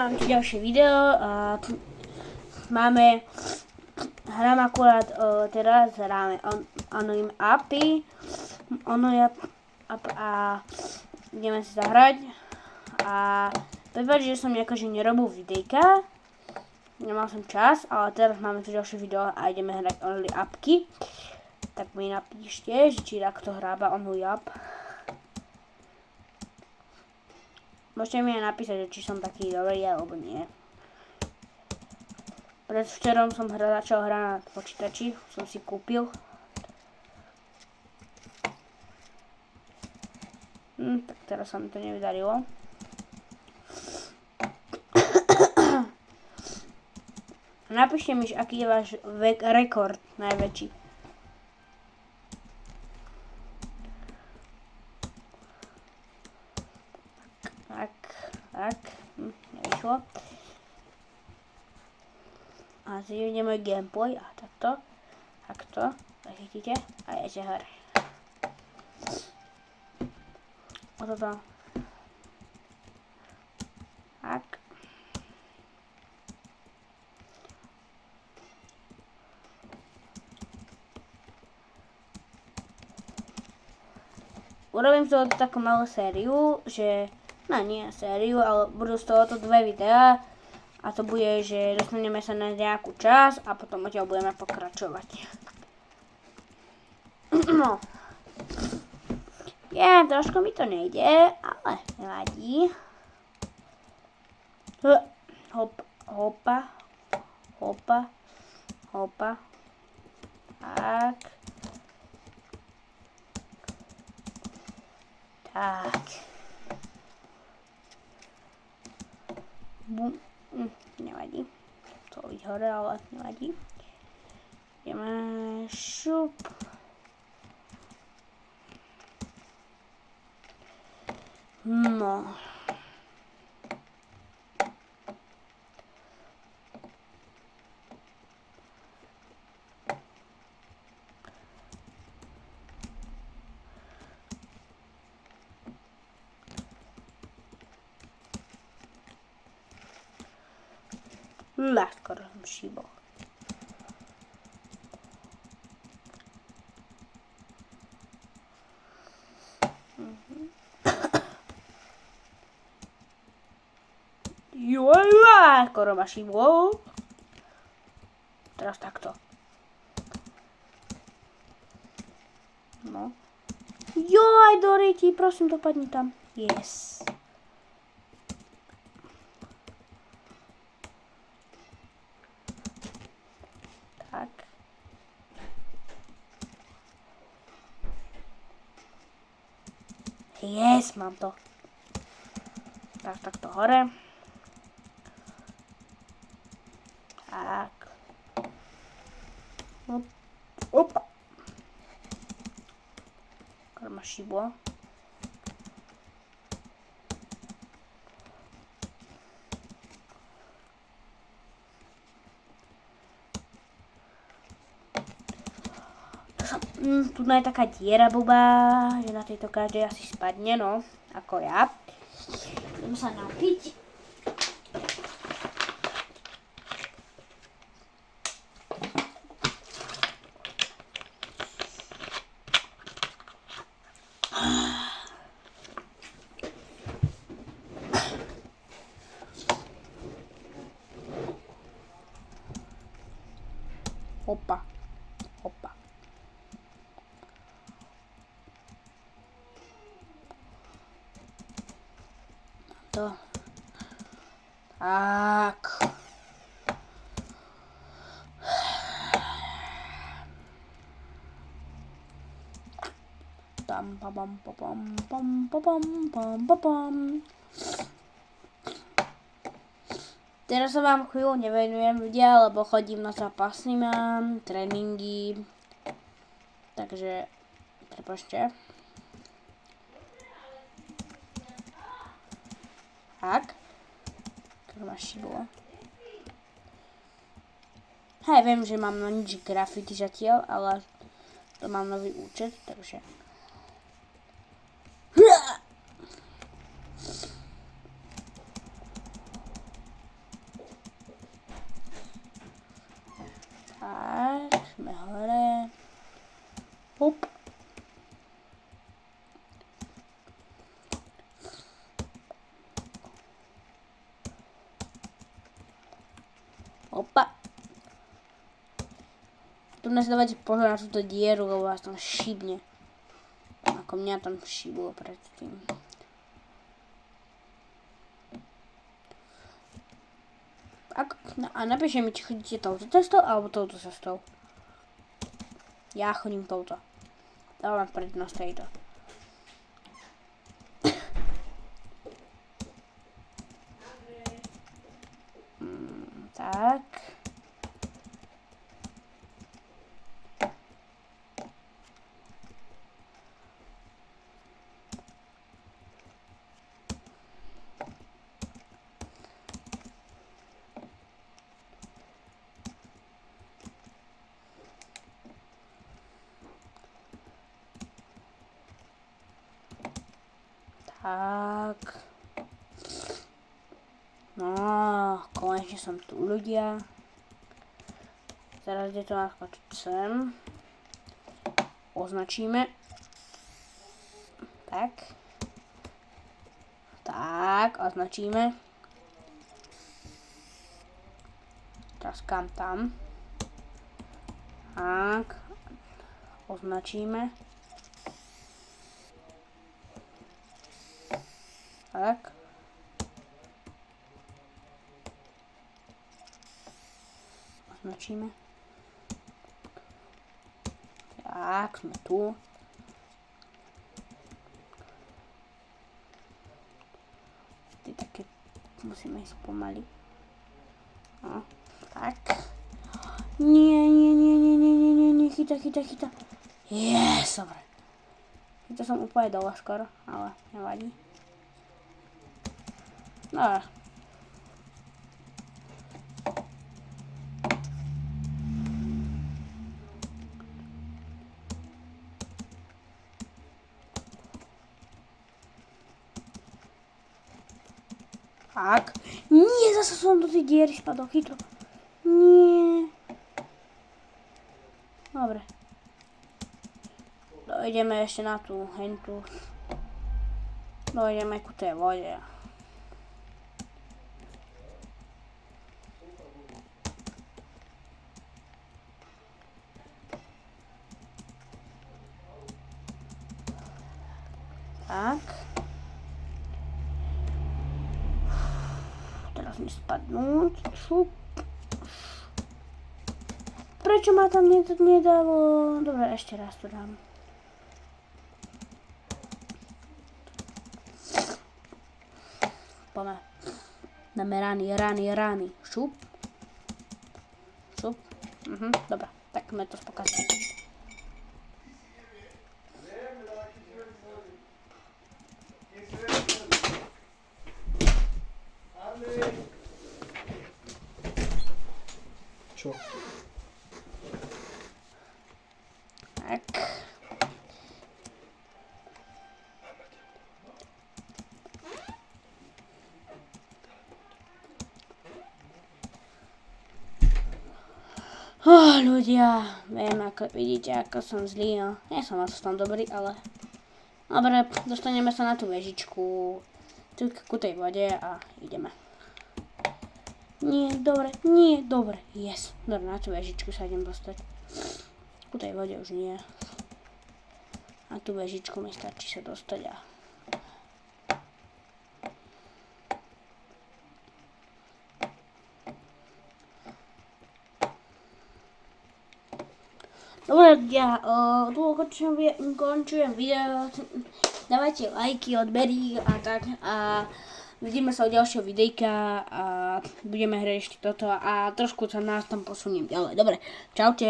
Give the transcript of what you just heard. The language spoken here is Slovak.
Mám tu ďalšie video a hrám akurát teraz, hráme Only Appy a ideme si zahrať a prepáč, že som akože nerobil videjka, nemal som čas, ale teraz máme tu ďalšie video a ideme hrať Only Appky, tak mi napíšte, že či takto hrába Only App. Môžete mi aj napísať, či som taký dobrý alebo nie. Predvčerom som začal hrať na počítači, som si kúpil. Tak teraz sa mi to nevydarilo. Napíšte mi, aký je váš rekord najväčší. Tak, nevyšlo. A zvidíme môj gameplay a takto, tak chytíte a jete hore. O toto. Tak. Urobím z toho takú malú sériu, že nie sériu, ale budú z tohoto 2 videá a to bude, že dostaneme sa na nejakú časť a potom odtiaľ budeme pokračovať. No. Trošku mi to nejde, ale nevadí. Hopa. Tak. Nevadí. To ísť hore, ale nevadí. Ideme šup. No. Skoro som šíbol. Skoro ma šíbol. Teraz takto. No. Doriti, prosím, dopadni tam. Yes. Tak. Yes, mám to. Takto hore. Tak. Opa. Ma šiblo. Tu je taká diera blbá, že na tejto každej asi spadne, no, ako ja. Idem sa napiť. Hopa. To. Tak. Teraz sa vám chvíľu nevenujem videa, lebo chodím na zápasy, mám tréningy, takže prepáčte. Tak. Ma šiblo. Viem, že mám na nič grafity zatiaľ, ale to mám nový účet, takže Opa. Tu dnes dávajte pozor na túto dieru, lebo vás tam šibne. Ako mňa tam šiblo predtým. A napíšte mi, či chodíte touto cestou, alebo touto cestou. Ja chodím touto. Dávam prednosť tejto. Tak. Tak. No, konečne som tu, ľudia. Teraz je to naskočiť sem. Označíme. Tak. Tak, označíme. Teraz kam tam. Tak. Označíme. Tak. Označíme. Tak, sme tu. Ty také musíme ísť pomaly. No, tak. Nie, chyta. Yes, dobre. To som úplne dole skoro, ale nevadí. No. Tak. Nie, zase som do tej diery spadol, chytro. Nie. Dobre. Dojdeme ešte na tú hentu. Dojdeme ku tej vode. Tak. Teraz mi spadnúť. Šup. Prečo ma tam nedalo? Dobre, ešte raz to dám. Poďme. Dáme rány. Šup. Šup. Dobre, tak sme to spokazili. Čo? Tak. Ľudia, viem, ako vidíte, ako som zlý, no. Nie som vás v tom dobrý, ale... Dobre, dostaneme sa na tú vežičku, tu ku tej vode a ideme. Nie, dobre, yes. Dobre, na tú vežičku sa idem dostať. Ku tej vode už nie. Na tú vežičku mi stačí sa dostať a... Dobre, ľudia, tu končujem video. Dávajte lajky, odbery a tak a... Vidíme sa u ďalšieho videjka a budeme hrať ešte toto a trošku sa nás tam posuniem ďalej. Dobre, čaute.